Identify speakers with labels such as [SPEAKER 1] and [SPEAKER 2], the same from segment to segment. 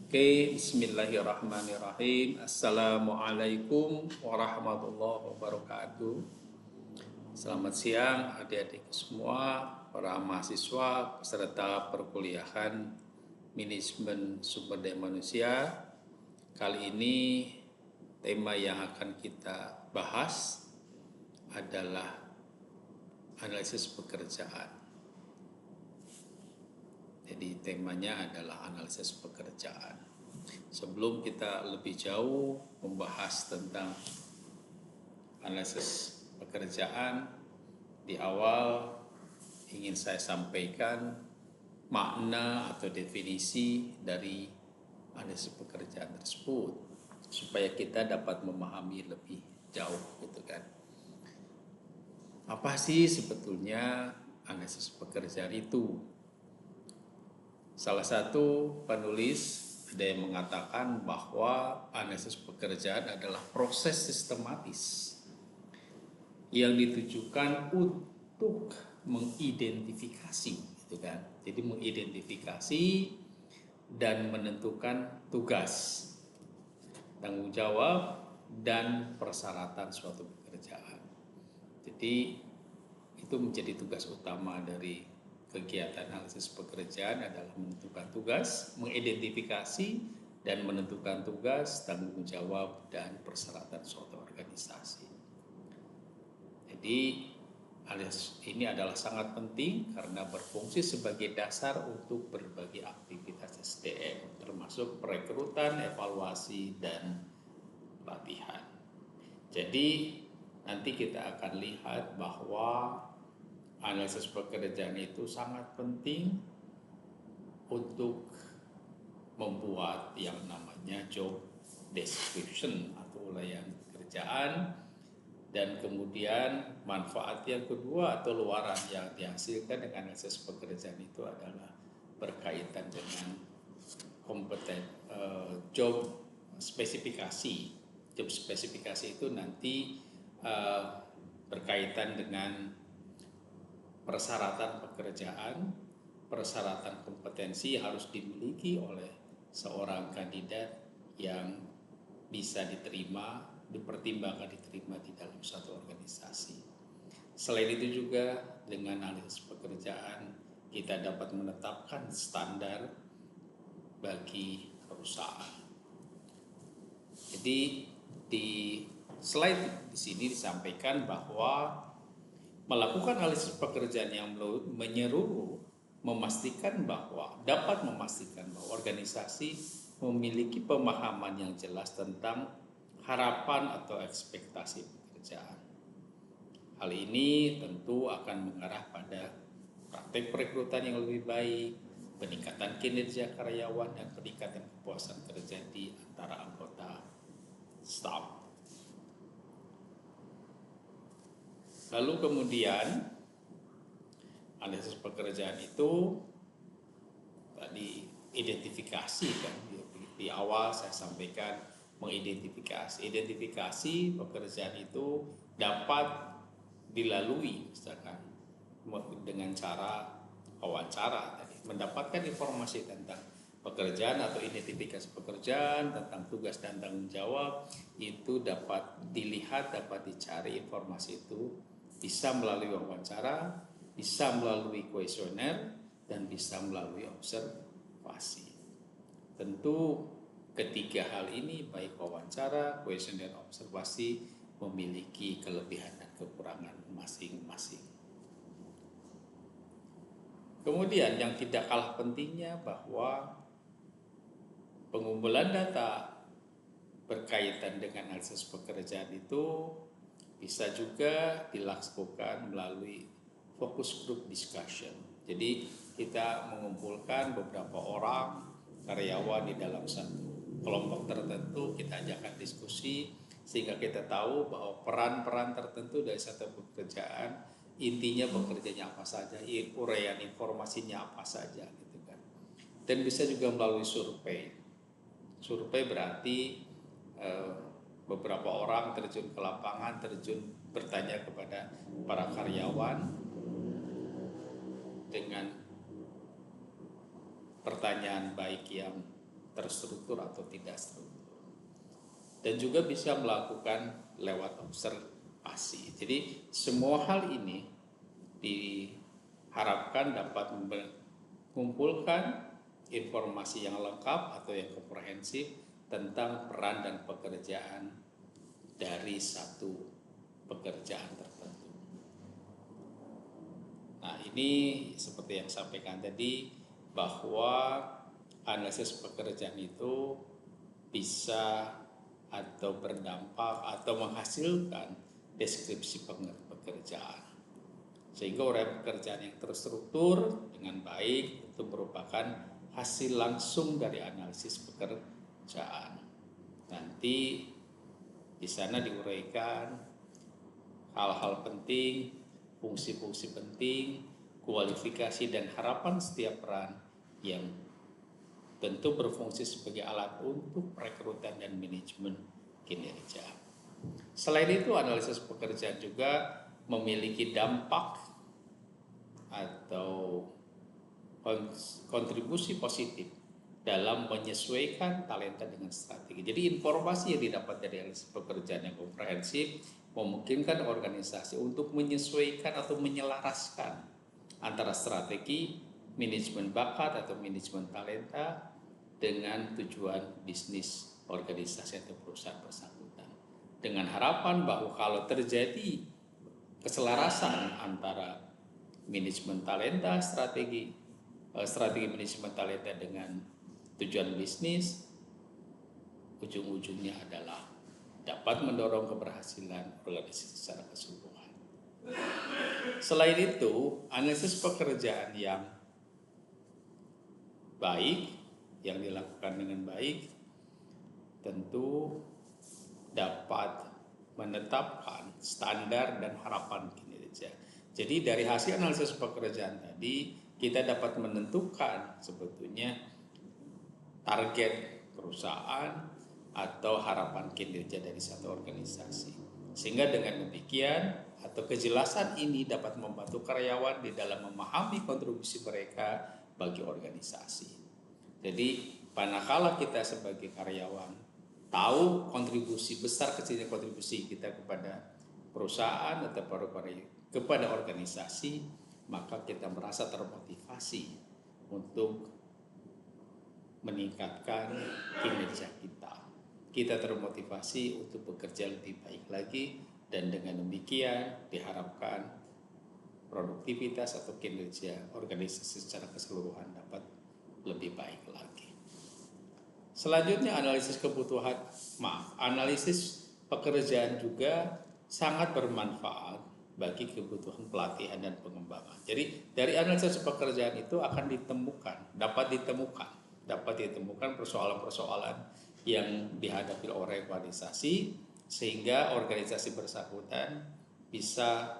[SPEAKER 1] Oke, bismillahirrahmanirrahim. Assalamualaikum warahmatullahi wabarakatuh. Selamat siang adik-adik semua, para mahasiswa, peserta perkuliahan Manajemen Sumber Daya Manusia. Kali ini tema yang akan kita bahas adalah analisis pekerjaan. Jadi temanya adalah analisis pekerjaan. Sebelum kita lebih jauh membahas tentang analisis pekerjaan, di awal ingin saya sampaikan makna atau definisi dari analisis pekerjaan tersebut supaya kita dapat memahami lebih jauh gitu kan. Apa sih sebetulnya analisis pekerjaan itu? Salah satu penulis ada yang mengatakan bahwa analisis pekerjaan adalah proses sistematis yang ditujukan untuk mengidentifikasi, gitu kan? Jadi mengidentifikasi dan menentukan tugas, tanggung jawab, dan persyaratan suatu pekerjaan. Jadi itu menjadi tugas utama dari kegiatan analisis pekerjaan adalah menentukan tugas, mengidentifikasi dan menentukan tugas, tanggung jawab, dan persyaratan suatu organisasi. Jadi analisis ini adalah sangat penting karena berfungsi sebagai dasar untuk berbagai aktivitas SDM, termasuk perekrutan, evaluasi, dan pelatihan. Jadi nanti kita akan lihat bahwa analisis pekerjaan itu sangat penting untuk membuat yang namanya job description atau uraian pekerjaan, dan kemudian manfaat yang kedua atau luaran yang dihasilkan dengan analisis pekerjaan itu adalah berkaitan dengan job spesifikasi. Job spesifikasi itu nanti berkaitan dengan persyaratan pekerjaan, persyaratan kompetensi yang harus dimiliki oleh seorang kandidat yang bisa dipertimbangkan diterima di dalam suatu organisasi. Selain itu juga dengan analisis pekerjaan kita dapat menetapkan standar bagi perusahaan. Jadi di slide di sini disampaikan bahwa melakukan analisis pekerjaan yang menyeluruh dapat memastikan bahwa organisasi memiliki pemahaman yang jelas tentang harapan atau ekspektasi pekerjaan. Hal ini tentu akan mengarah pada praktek perekrutan yang lebih baik, peningkatan kinerja karyawan, dan peningkatan kepuasan kerja di antara anggota staf. Lalu kemudian analisis pekerjaan itu tadi identifikasi kan, di awal saya sampaikan identifikasi pekerjaan itu dapat dilalui misalkan dengan cara wawancara tadi, mendapatkan informasi tentang pekerjaan atau identifikasi pekerjaan, tentang tugas dan tanggung jawab, itu dapat dilihat, dapat dicari informasi itu bisa melalui wawancara, bisa melalui kuesioner, dan bisa melalui observasi. Tentu ketiga hal ini baik wawancara, kuesioner, observasi memiliki kelebihan dan kekurangan masing-masing. Kemudian yang tidak kalah pentingnya bahwa pengumpulan data berkaitan dengan analisis pekerjaan itu bisa juga dilakukan melalui focus group discussion. Jadi kita mengumpulkan beberapa orang karyawan di dalam satu kelompok tertentu, kita ajakkan diskusi sehingga kita tahu bahwa peran-peran tertentu dari satu pekerjaan, intinya bekerjanya apa saja, uraian informasinya apa saja gitu kan. Dan bisa juga melalui survei. Survei berarti beberapa orang terjun ke lapangan, bertanya kepada para karyawan dengan pertanyaan baik yang terstruktur atau tidak struktur. Dan juga bisa melakukan lewat observasi. Jadi semua hal ini diharapkan dapat mengumpulkan informasi yang lengkap atau yang komprehensif tentang peran dan pekerjaan dari satu pekerjaan tertentu. Nah, ini seperti yang saya sampaikan tadi, bahwa analisis pekerjaan itu bisa atau berdampak atau menghasilkan deskripsi pekerjaan. Sehingga uraian pekerjaan yang terstruktur dengan baik itu merupakan hasil langsung dari analisis pekerjaan. Nanti di sana diuraikan hal-hal penting, fungsi-fungsi penting, kualifikasi dan harapan setiap peran yang tentu berfungsi sebagai alat untuk perekrutan dan manajemen kinerja. Selain itu, analisis pekerjaan juga memiliki dampak atau kontribusi positif dalam menyesuaikan talenta dengan strategi. Jadi informasi yang didapat dari analisis pekerjaan yang komprehensif memungkinkan organisasi untuk menyesuaikan atau menyelaraskan antara strategi, manajemen bakat atau manajemen talenta dengan tujuan bisnis organisasi atau perusahaan bersangkutan. Dengan harapan bahwa kalau terjadi keselarasan antara manajemen talenta, strategi manajemen talenta dengan tujuan bisnis, ujung-ujungnya adalah dapat mendorong keberhasilan organisasi secara keseluruhan. Selain itu, analisis pekerjaan yang baik, yang dilakukan dengan baik, tentu dapat menetapkan standar dan harapan kinerja. Jadi dari hasil analisis pekerjaan tadi, kita dapat menentukan sebetulnya target perusahaan atau harapan kinerja dari satu organisasi. Sehingga dengan demikian atau kejelasan ini dapat membantu karyawan di dalam memahami kontribusi mereka bagi organisasi. Jadi manakala kita sebagai karyawan tahu kontribusi besar kecilnya kontribusi kita kepada perusahaan atau kepada organisasi, maka kita merasa termotivasi untuk meningkatkan kinerja kita. Kita termotivasi untuk bekerja lebih baik lagi, dan dengan demikian diharapkan produktivitas atau kinerja organisasi secara keseluruhan dapat lebih baik lagi. Selanjutnya analisis analisis pekerjaan juga sangat bermanfaat bagi kebutuhan pelatihan dan pengembangan. Jadi dari analisis pekerjaan itu akan dapat ditemukan persoalan-persoalan yang dihadapi oleh organisasi, sehingga organisasi bersangkutan bisa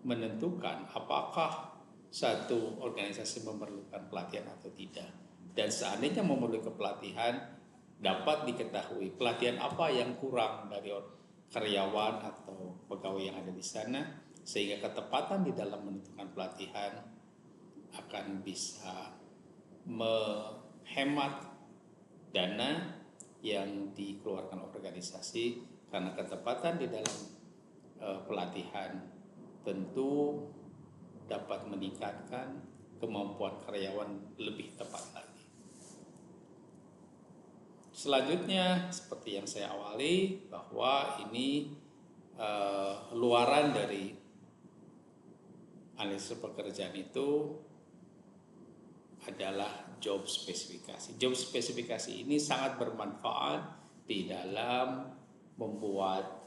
[SPEAKER 1] menentukan apakah satu organisasi memerlukan pelatihan atau tidak. Dan seandainya memerlukan pelatihan, dapat diketahui pelatihan apa yang kurang dari karyawan atau pegawai yang ada di sana, sehingga ketepatan di dalam menentukan pelatihan akan bisa menghemat dana yang dikeluarkan organisasi, karena ketepatan di dalam pelatihan tentu dapat meningkatkan kemampuan karyawan lebih tepat lagi. Selanjutnya, seperti yang saya awali, bahwa ini luaran dari analisis pekerjaan itu adalah job spesifikasi. Job spesifikasi ini sangat bermanfaat di dalam membuat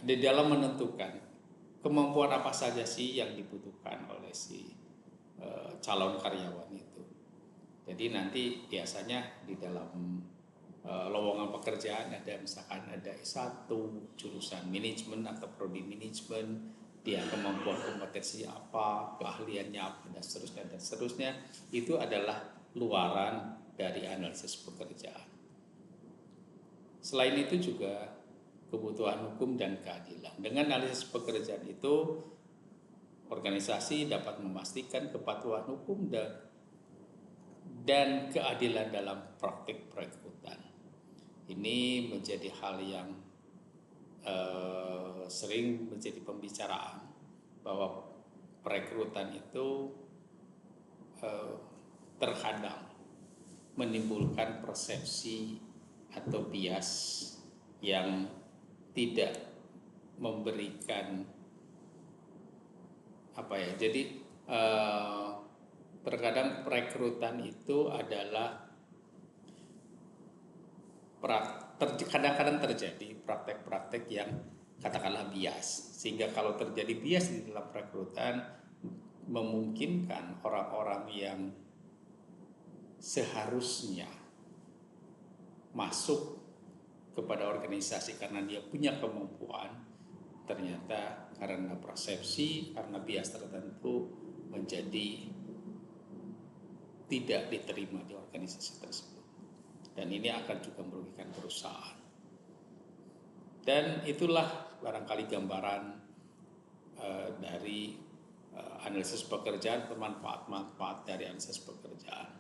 [SPEAKER 1] di dalam menentukan kemampuan apa saja sih yang dibutuhkan oleh si calon karyawan itu. Jadi nanti biasanya di dalam lowongan pekerjaan misalkan ada S1 jurusan manajemen atau prodi manajemen, dia kemampuan kompetensi apa, keahliannya apa, dan seterusnya. Itu adalah luaran dari analisis pekerjaan. Selain itu juga kebutuhan hukum dan keadilan. Dengan analisis pekerjaan itu organisasi dapat memastikan kepatuhan hukum dan keadilan dalam praktik perekrutan. Ini menjadi hal yang sering menjadi pembicaraan bahwa perekrutan itu terkadang menimbulkan persepsi atau bias yang tidak memberikan jadi terkadang perekrutan itu adalah kadang-kadang terjadi praktek-praktek yang katakanlah bias, sehingga kalau terjadi bias di dalam perekrutan memungkinkan orang-orang yang seharusnya masuk kepada organisasi karena dia punya kemampuan, ternyata karena persepsi, karena bias tertentu menjadi tidak diterima di organisasi tersebut. Dan ini akan juga merugikan perusahaan. Dan itulah barangkali gambaran dari analisis pekerjaan, manfaat-manfaat dari analisis pekerjaan.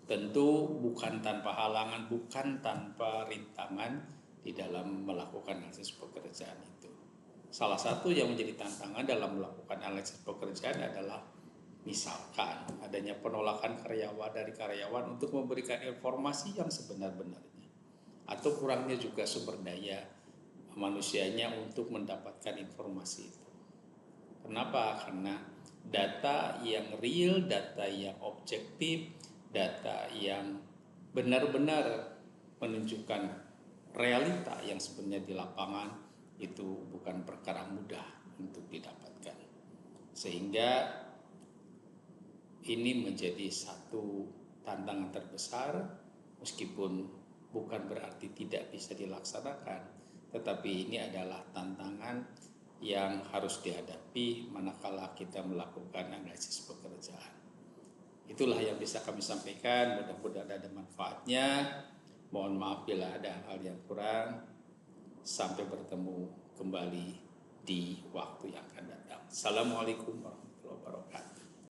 [SPEAKER 1] Tentu bukan tanpa halangan, bukan tanpa rintangan di dalam melakukan analisis pekerjaan itu. Salah satu yang menjadi tantangan dalam melakukan analisis pekerjaan adalah misalkan adanya penolakan dari karyawan untuk memberikan informasi yang sebenar-benarnya, atau kurangnya juga sumber daya manusianya untuk mendapatkan informasi itu. Kenapa? Karena data yang real, data yang objektif, data yang benar-benar menunjukkan realita yang sebenarnya di lapangan itu bukan perkara mudah untuk didapatkan. Sehingga ini menjadi satu tantangan terbesar, meskipun bukan berarti tidak bisa dilaksanakan, tetapi ini adalah tantangan yang harus dihadapi manakala kita melakukan analisis pekerjaan. Itulah yang bisa kami sampaikan, mudah-mudahan ada manfaatnya. Mohon maaf bila ada hal yang kurang. Sampai bertemu kembali di waktu yang akan datang. Assalamualaikum warahmatullahi wabarakatuh.